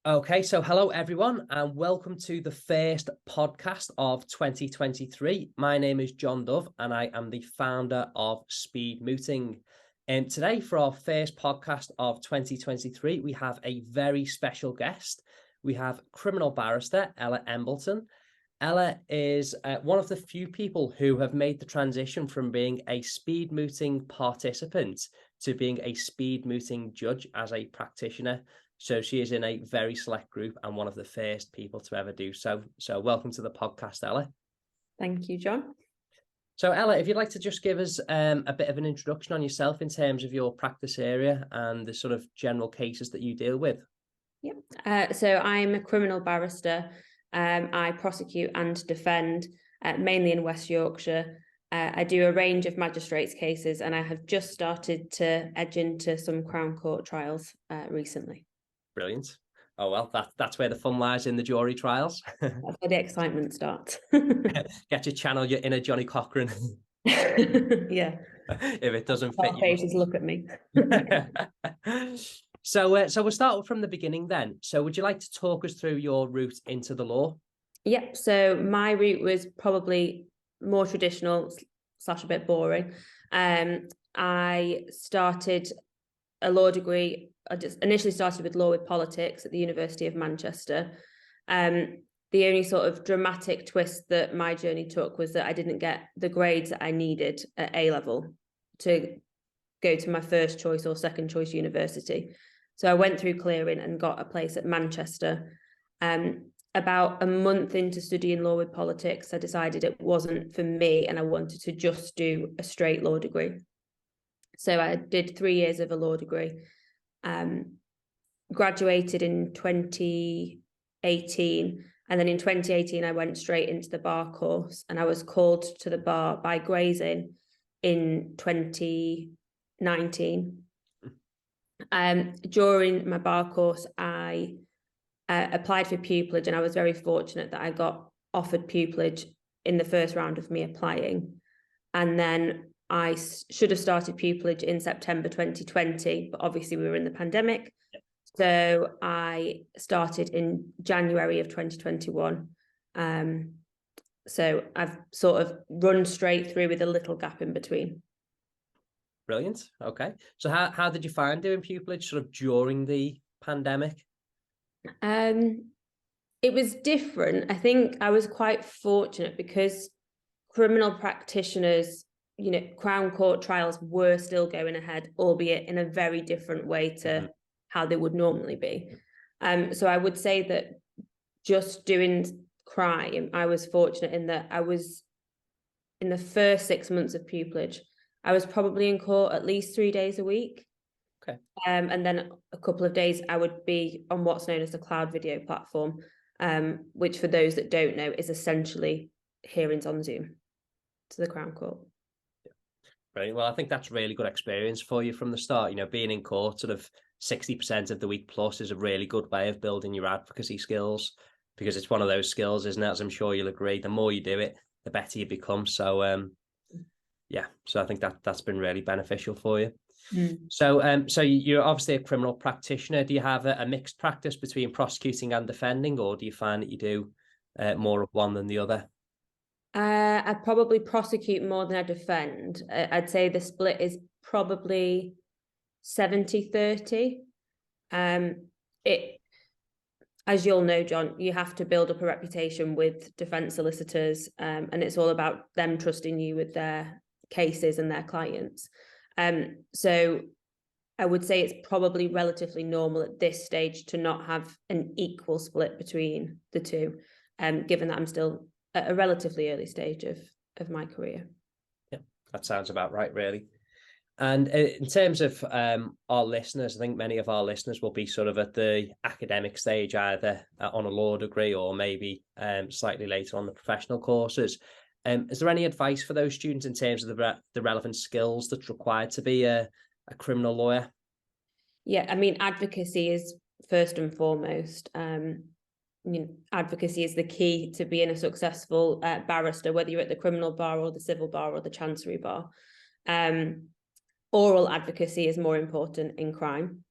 Okay, so hello everyone, and welcome to the first podcast of 2023. My name is John Dove, and I am the founder of Speed Mooting. And today, for our first podcast of 2023, we have a very special guest. We have criminal barrister Ella Emblazon. Ella is one of the few people who have made the transition from being a speed mooting participant to being a speed mooting judge as a practitioner. So she is in a very select group and one of the first people to ever do so. So welcome to the podcast, Ella. Thank you, John. So Ella, if you'd like to just give us a bit of an introduction on yourself in terms of your practice area and the sort of general cases that you deal with. Yeah. So I'm a criminal barrister. I prosecute and defend mainly in West Yorkshire. I do a range of magistrates cases, and I have just started to edge into some Crown Court trials recently. Brilliant. Oh, well, that's where the fun lies, in the jury trials. That's where the excitement starts. Get your channel your inner Johnny Cochran. Yeah. If it doesn't fit you. Pages look at me. So we'll start from the beginning then. So would you like to talk us through your route into the law? Yep. So my route was probably more traditional / a bit boring. I started a law degree. I just initially started with law with politics at the University of Manchester. The only sort of dramatic twist that my journey took was that I didn't get the grades that I needed at A level to go to my first choice or second choice university. So I went through clearing and got a place at Manchester. About a month into studying law with politics, I decided it wasn't for me and I wanted to just do a straight law degree. So I did 3 years of a law degree. Graduated in 2018, and then in 2018 I went straight into the bar course, and I was called to the bar by grazing in 2019. During my bar course I applied for pupillage, and I was very fortunate that I got offered pupillage in the first round of me applying, and then I should have started pupillage in September 2020, but obviously we were in the pandemic. So I started in January of 2021. So I've sort of run straight through with a little gap in between. Brilliant. Okay. So how did you find doing pupillage sort of during the pandemic? It was different. I think I was quite fortunate because criminal practitioners, Crown Court trials were still going ahead, albeit in a very different way to how they would normally be. So I would say that just doing crime, I was fortunate in that I was, in the first 6 months of pupillage, I was probably in court at least 3 days a week. Okay. And then a couple of days I would be on what's known as the cloud video platform, which for those that don't know is essentially hearings on Zoom to the Crown Court. Right. Well, I think that's really good experience for you from the start. Being in court sort of 60% of the week plus is a really good way of building your advocacy skills, because it's one of those skills, isn't it? As I'm sure you'll agree, the more you do it, the better you become. So, yeah. So I think that's been really beneficial for you. So you're obviously a criminal practitioner. Do you have a mixed practice between prosecuting and defending, or do you find that you do more of one than the other? I probably prosecute more than I defend. I'd say the split is probably 70-30. As you'll know, John, you have to build up a reputation with defence solicitors, and it's all about them trusting you with their cases and their clients. So I would say it's probably relatively normal at this stage to not have an equal split between the two, given that I'm still at a relatively early stage of my career. Yeah, that sounds about right, really. And in terms of our listeners, I think many of our listeners will be sort of at the academic stage, either on a law degree or maybe slightly later on the professional courses. Is there any advice for those students in terms of the relevant skills that's required to be a criminal lawyer? Yeah, I mean, advocacy is first and foremost. Advocacy is the key to being a successful barrister, whether you're at the criminal bar or the civil bar or the chancery bar. Oral advocacy is more important in crime.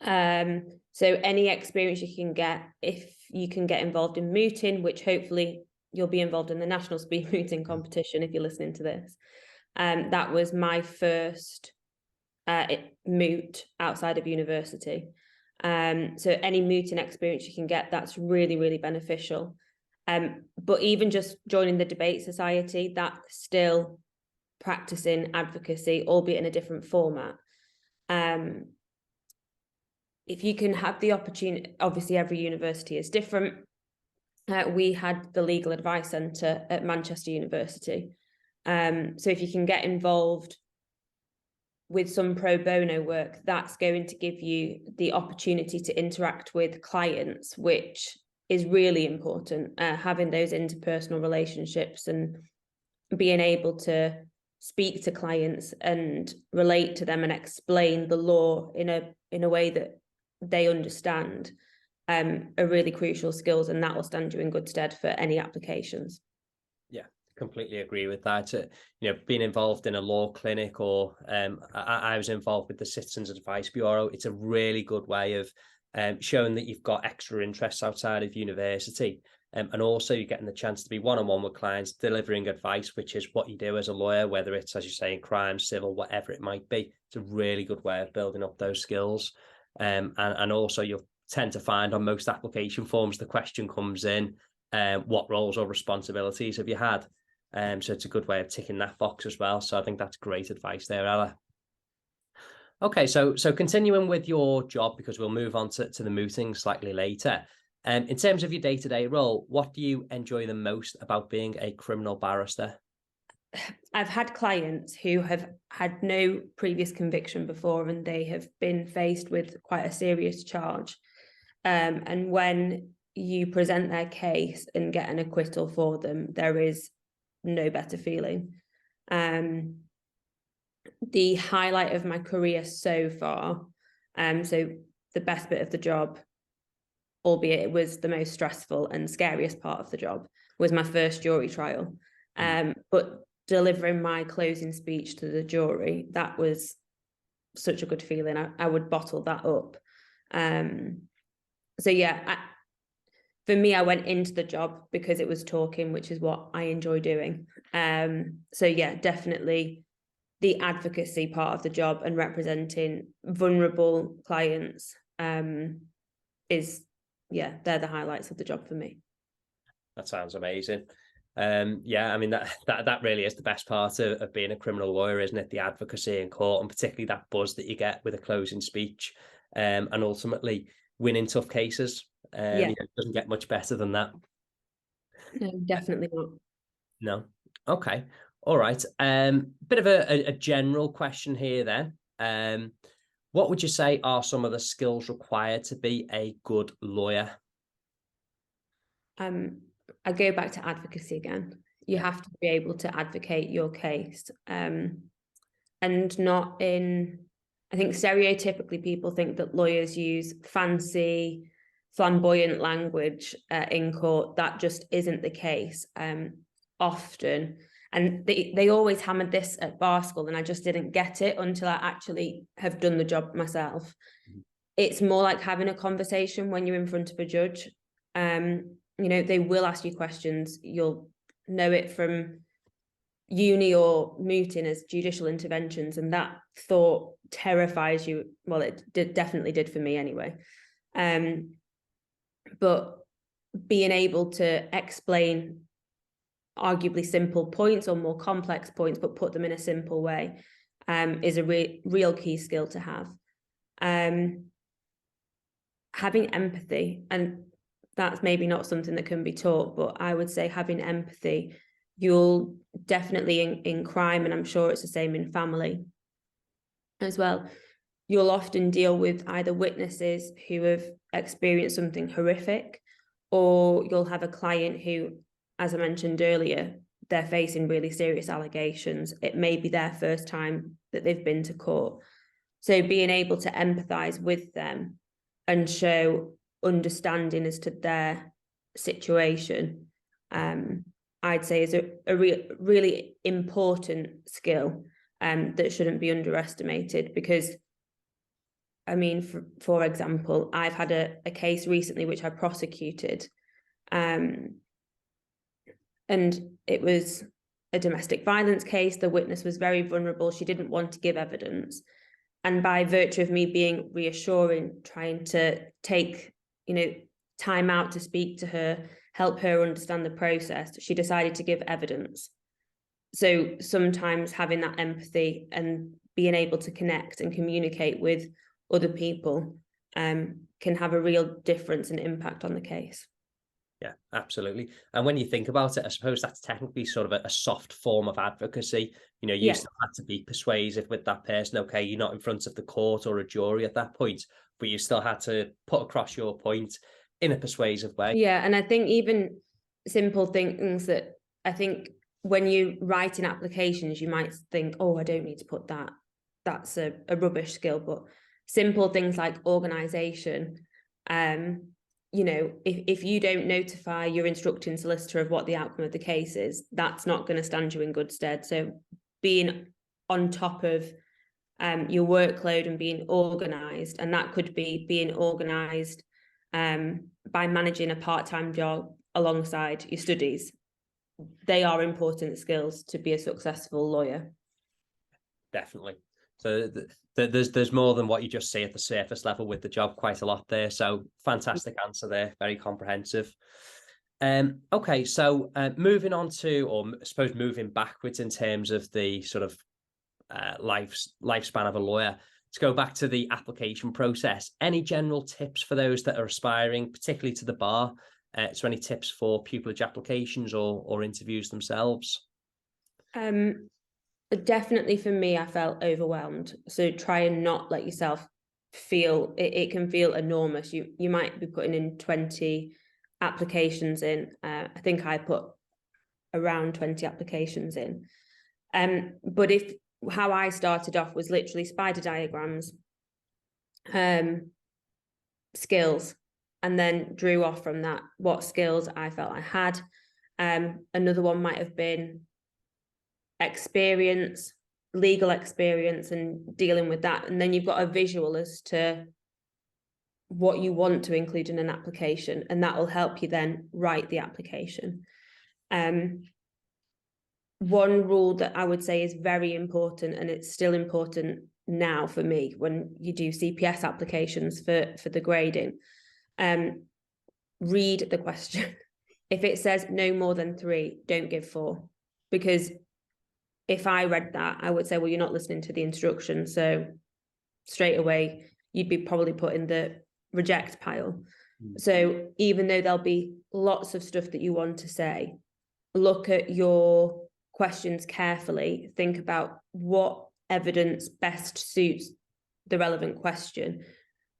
So any experience you can get, if you can get involved in mooting, which hopefully you'll be involved in the National Speed Mooting Competition if you're listening to this. That was my first moot outside of university. So any mooting experience you can get, that's really, really beneficial. But even just joining the debate society, that's still practicing advocacy, albeit in a different format. If you can have the opportunity, obviously every university is different. We had the Legal Advice Centre at Manchester University. So if you can get involved with some pro bono work, that's going to give you the opportunity to interact with clients, which is really important. Having those interpersonal relationships and being able to speak to clients and relate to them and explain the law in a way that they understand are really crucial skills, and that will stand you in good stead for any applications. Yeah, completely agree with that. Being involved in a law clinic, or I was involved with the Citizens Advice Bureau. It's a really good way of showing that you've got extra interests outside of university. And also you're getting the chance to be one-on-one with clients, delivering advice, which is what you do as a lawyer, whether it's, as you say, in crime, civil, whatever it might be. It's a really good way of building up those skills. And also you'll tend to find on most application forms, the question comes in, what roles or responsibilities have you had? So it's a good way of ticking that box as well. So I think that's great advice there, Ella. Okay, so continuing with your job, because we'll move on to the mooting slightly later. In terms of your day-to-day role, what do you enjoy the most about being a criminal barrister? I've had clients who have had no previous conviction before, and they have been faced with quite a serious charge. And when you present their case and get an acquittal for them, there is no better feeling. The highlight of my career so far, so the best bit of the job, albeit it was the most stressful and scariest part of the job, was my first jury trial. But delivering my closing speech to the jury, that was such a good feeling. I would bottle that up. So yeah, for me, I went into the job because it was talking, which is what I enjoy doing. So yeah, definitely the advocacy part of the job and representing vulnerable they're the highlights of the job for me. That sounds amazing. Yeah, I mean, that really is the best part of being a criminal lawyer, isn't it? The advocacy in court, and particularly that buzz that you get with a closing speech, and ultimately winning tough cases. It doesn't get much better than that. No, definitely not. No. Okay. All right. Bit of a general question here then. What would you say are some of the skills required to be a good lawyer? I go back to advocacy again. You have to be able to advocate your case, and not in, I think stereotypically people think that lawyers use fancy, flamboyant language in court. That just isn't the case often. And they always hammered this at bar school, and I just didn't get it until I actually have done the job myself. It's more like having a conversation when you're in front of a judge. They will ask you questions. You'll know it from uni or mooting as judicial interventions, and that thought terrifies you. Well, it definitely did for me anyway. But being able to explain arguably simple points or more complex points, but put them in a simple way, is a real key skill to have. Having empathy, and that's maybe not something that can be taught, but I would say having empathy, you'll definitely in crime, and I'm sure it's the same in family as well, you'll often deal with either witnesses who have experienced something horrific, or you'll have a client who, as I mentioned earlier, they're facing really serious allegations. It may be their first time that they've been to court. So being able to empathise with them and show understanding as to their situation, I'd say is a really important skill that shouldn't be underestimated, because I mean, for example, I've had a case recently which I prosecuted, and it was a domestic violence case. The witness was very vulnerable. She didn't want to give evidence. And by virtue of me being reassuring, trying to take, time out to speak to her, help her understand the process, she decided to give evidence. So sometimes having that empathy and being able to connect and communicate with other people can have a real difference and impact on the case. Yeah, absolutely. And when you think about it, I suppose that's technically sort of a soft form of advocacy. You still had to be persuasive with that person. Okay, you're not in front of the court or a jury at that point, but you still had to put across your point in a persuasive way. Yeah, and I think even simple things that I think when you write in applications, you might think, oh, I don't need to put that. That's a rubbish skill. But simple things like organisation, if you don't notify your instructing solicitor of what the outcome of the case is, that's not going to stand you in good stead. So being on top of your workload and being organised, and that could be being organised by managing a part-time job alongside your studies. They are important skills to be a successful lawyer. Definitely. So there's more than what you just see at the surface level with the job, quite a lot there. So fantastic answer there, very comprehensive. Okay, so moving on to, or I suppose moving backwards in terms of the sort of lifespan of a lawyer, to go back to the application process, any general tips for those that are aspiring, particularly to the bar? So any tips for pupillage applications or interviews themselves? Definitely for me, I felt overwhelmed. So try and not let yourself feel it can feel enormous. You might be putting in 20 applications in. I think I put around 20 applications in. But how I started off was literally spider diagrams, skills, and then drew off from that what skills I felt I had. Another one might have been experience, legal experience, and dealing with that. And then you've got a visual as to what you want to include in an application, and that will help you then write the application. One rule that I would say is very important, and it's still important now for me when you do CPS applications for the grading, read the question. If it says no more than 3, don't give 4, because if I read that, I would say, well, you're not listening to the instructions. So straight away, you'd be probably put in the reject pile. So even though there'll be lots of stuff that you want to say, look at your questions carefully. Think about what evidence best suits the relevant question.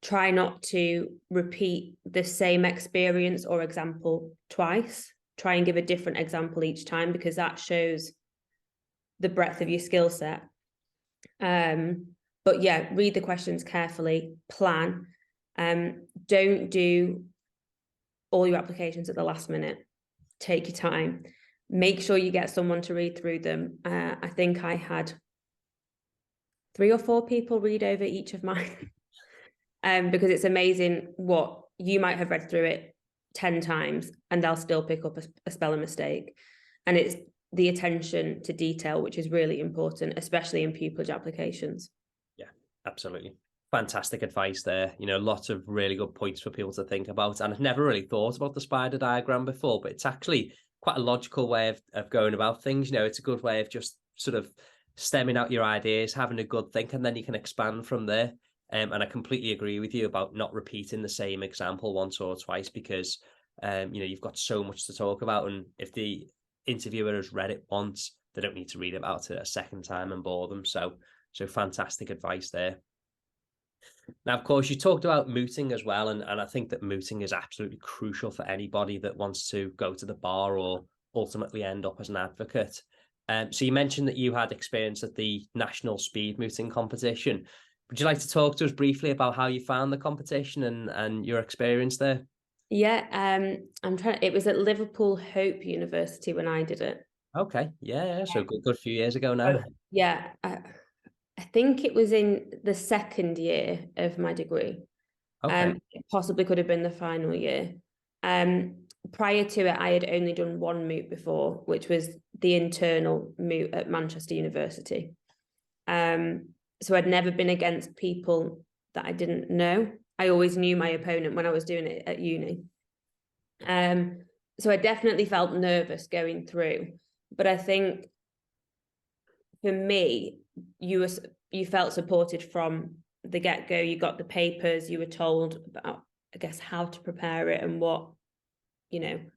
Try not to repeat the same experience or example twice. Try and give a different example each time, because that shows the breadth of your skill set. But yeah, read the questions carefully, plan. Don't do all your applications at the last minute. Take your time. Make sure you get someone to read through them. I think I had 3 or 4 people read over each of mine. Because it's amazing what you might have read through it 10 times and they'll still pick up a spelling mistake. And it's the attention to detail, which is really important, especially in pupillage applications. Yeah, absolutely. Fantastic advice there. Lots of really good points for people to think about. And I've never really thought about the spider diagram before, but it's actually quite a logical way of going about things. It's a good way of just sort of stemming out your ideas, having a good think, and then you can expand from there. And I completely agree with you about not repeating the same example once or twice, because you've got so much to talk about, and if the interviewer has read it once, they don't need to read about it a second time and bore them. So fantastic advice there. Now, of course, you talked about mooting as well, and I think that mooting is absolutely crucial for anybody that wants to go to the bar or ultimately end up as an advocate. So you mentioned that you had experience at the National Speed Mooting Competition. Would you like to talk to us briefly about how you found the competition and your experience there? Yeah, it was at Liverpool Hope University when I did it. Okay, yeah. So good few years ago now. Yeah, I think it was in the second year of my degree. Okay. It possibly could have been the final year. Prior to it, I had only done one moot before, which was the internal moot at Manchester University. So I'd never been against people that I didn't know. I always knew my opponent when I was doing it at uni. So I definitely felt nervous going through, but I think for me, you felt supported from the get-go. You got the papers, you were told about, I guess, how to prepare it and what, and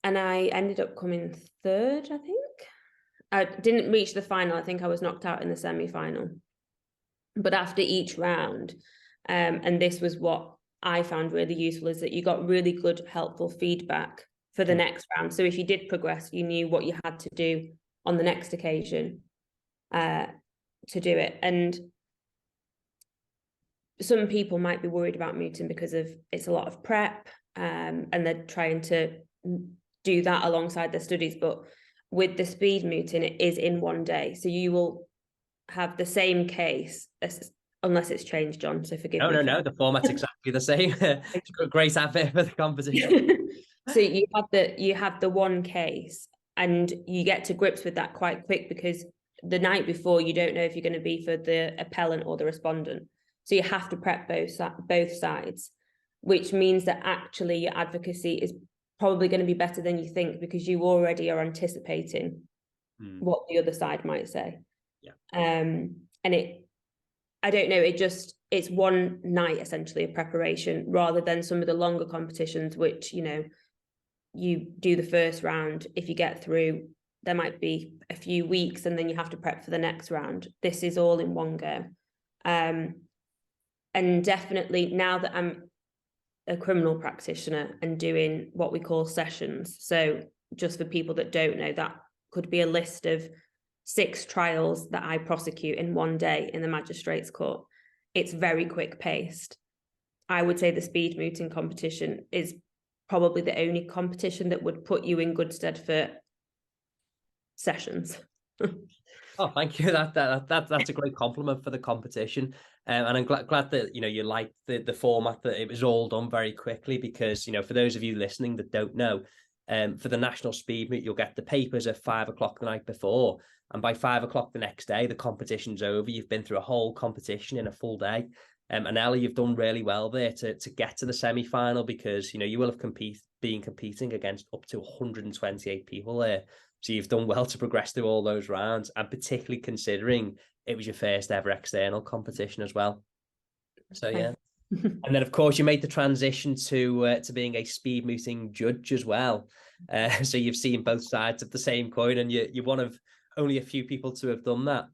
I ended up coming third, I think. I didn't reach the final. I think I was knocked out in the semi-final. But after each round, and this was what I found really useful, is that you got really good, helpful feedback for the next round. So if you did progress, you knew what you had to do on the next occasion to do it. And some people might be worried about mooting because it's a lot of prep, and they're trying to do that alongside their studies. But with the speed mooting, it is in one day. So you will have the same case, unless it's changed, John, so forgive me. No, the format's exactly the same. It's a great advert for the competition. So you have the one case, and you get to grips with that quite quick, because the night before you don't know if you're going to be for the appellant or the respondent. So you have to prep both sides, which means that actually your advocacy is probably going to be better than you think, because you already are anticipating what the other side might say. Yeah. And I don't know, it's one night essentially of preparation, rather than some of the longer competitions, which, you do the first round. If you get through, there might be a few weeks and then you have to prep for the next round. This is all in one go. And definitely now that I'm a criminal practitioner and doing what we call sessions. So just for people that don't know, that could be a list of 6 trials that I prosecute in one day in the magistrates court. It's very quick paced. I would say the speed mooting competition is probably the only competition that would put you in good stead for sessions. Oh, thank you. That's a great compliment for the competition, and I'm glad that you liked the format, that it was all done very quickly, because for those of you listening that don't know, for the National Speed Moot, you'll get the papers at 5 o'clock the night before, and by 5 o'clock the next day the competition's over. You've been through a whole competition in a full day, and Ella, you've done really well there to get to the semi-final, because you will have been competing against up to 128 people there. So you've done well to progress through all those rounds, and particularly considering it was your first ever external competition as well. So yeah. And then of course you made the transition to being a speed mooting judge as well. So you've seen both sides of the same coin, and you're one of only a few people to have done that.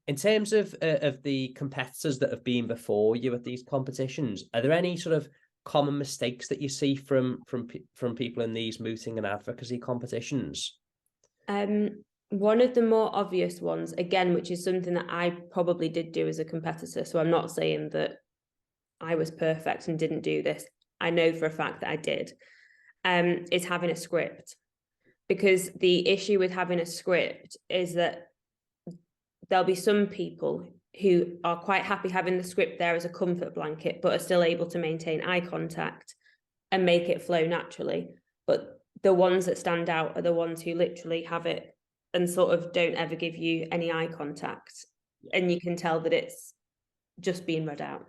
In terms of the competitors that have been before you at these competitions, are there any sort of common mistakes that you see from people in these mooting and advocacy competitions? One of the more obvious ones, again, which is something that I probably did do as a competitor, so I'm not saying that I was perfect and didn't do this. I know for a fact that I did, is having a script. Because the issue with having a script is that there'll be some people who are quite happy having the script there as a comfort blanket, but are still able to maintain eye contact and make it flow naturally. But the ones that stand out are the ones who literally have it and sort of don't ever give you any eye contact. And you can tell that it's just being read out.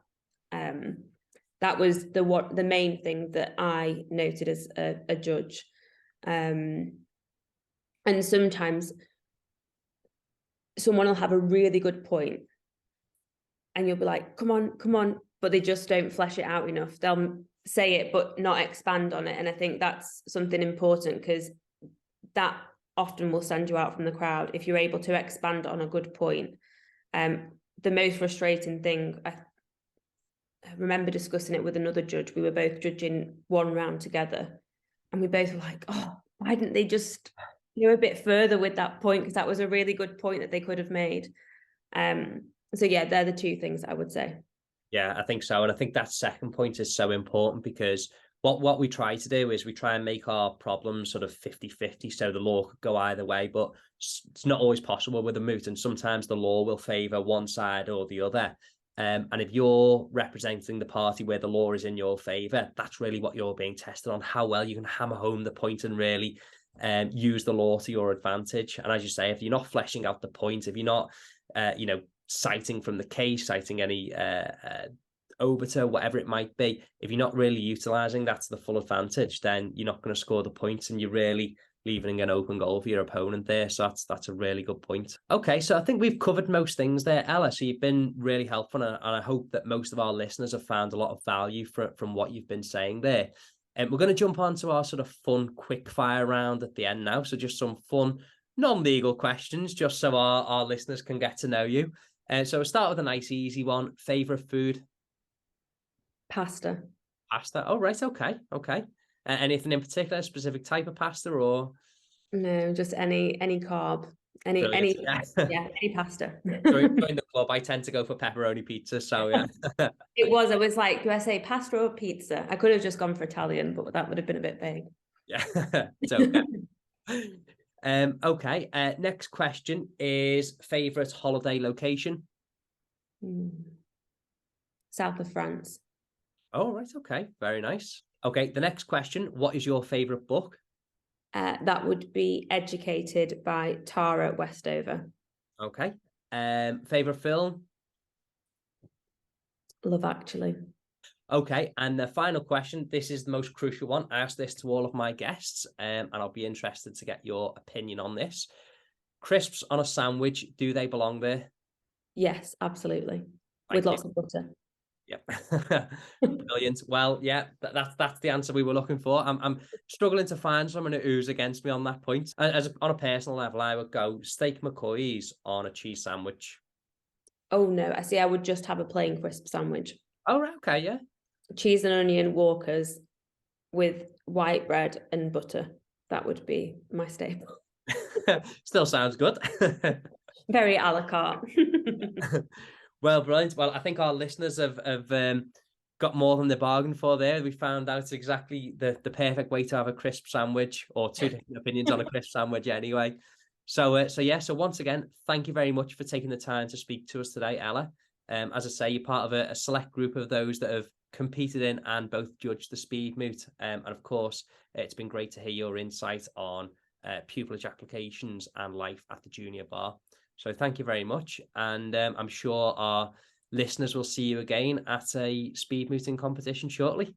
That was the main thing that I noted as a judge. And sometimes someone will have a really good point and you'll be like, come on, but they just don't flesh it out enough. They'll say it but not expand on it, and I think that's something important, because that often will send you out from the crowd if you're able to expand on a good point. The most frustrating thing, I remember discussing it with another judge. We were both judging one round together, and we both were like, oh, why didn't they just go a bit further with that point, because that was a really good point that they could have made. So yeah, they're the two things I would say. Yeah, I think so. And I think that second point is so important, because what we try to do is we try and make our problems sort of 50-50, so the law could go either way, but it's not always possible with a moot, and sometimes the law will favour one side or the other. And if you're representing the party where the law is in your favour, that's really what you're being tested on, how well you can hammer home the point and really use the law to your advantage. And as you say, if you're not fleshing out the point, if you're not, citing from the case, citing any obiter, whatever it might be, if you're not really utilising that to the full advantage, then you're not going to score the points, and you're really leaving an open goal for your opponent there. So that's a really good point. Okay, so I think we've covered most things there, Ella. So you've been really helpful, and I hope that most of our listeners have found a lot of value from what you've been saying there. And we're going to jump on to our sort of fun quick fire round at the end now. So just some fun non-legal questions, just so our listeners can get to know you. And so we'll start with a nice easy one. Favourite food? Pasta. Pasta. Oh, right. Okay. Anything in particular, a specific type of pasta, or? No, just any carb, any pasta. Join the club. I tend to go for pepperoni pizza, so yeah. I was like, do I say pasta or pizza? I could have just gone for Italian, but that would have been a bit vague. Yeah, it's okay. Okay. Next question is favorite holiday location? South of France. Oh, right. Okay. Very nice. Okay. The next question, what is your favorite book? That would be Educated by Tara Westover. Okay. Favorite film? Love Actually. Okay. And the final question, this is the most crucial one. I asked this to all of my guests, and I'll be interested to get your opinion on this. Crisps on a sandwich, do they belong there? Yes, absolutely. With lots of butter. Yep. Brilliant. Well, yeah, that's the answer we were looking for. I'm struggling to find someone who's against me on that point. On a personal level, I would go steak McCoy's on a cheese sandwich. Oh no, I would just have a plain crisp sandwich. Oh, right, okay, yeah. Cheese and onion Walkers with white bread and butter. That would be my staple. Still sounds good. Very a la carte. Well, brilliant. Well, I think our listeners have got more than they bargained for there. We found out exactly the perfect way to have a crisp sandwich, or two different opinions on a crisp sandwich anyway. So once again, thank you very much for taking the time to speak to us today, Ella. As I say, you're part of a select group of those that have competed in and both judged the speed moot. And of course, it's been great to hear your insight on pupillage applications and life at the junior bar. So thank you very much. And I'm sure our listeners will see you again at a speed mooting competition shortly.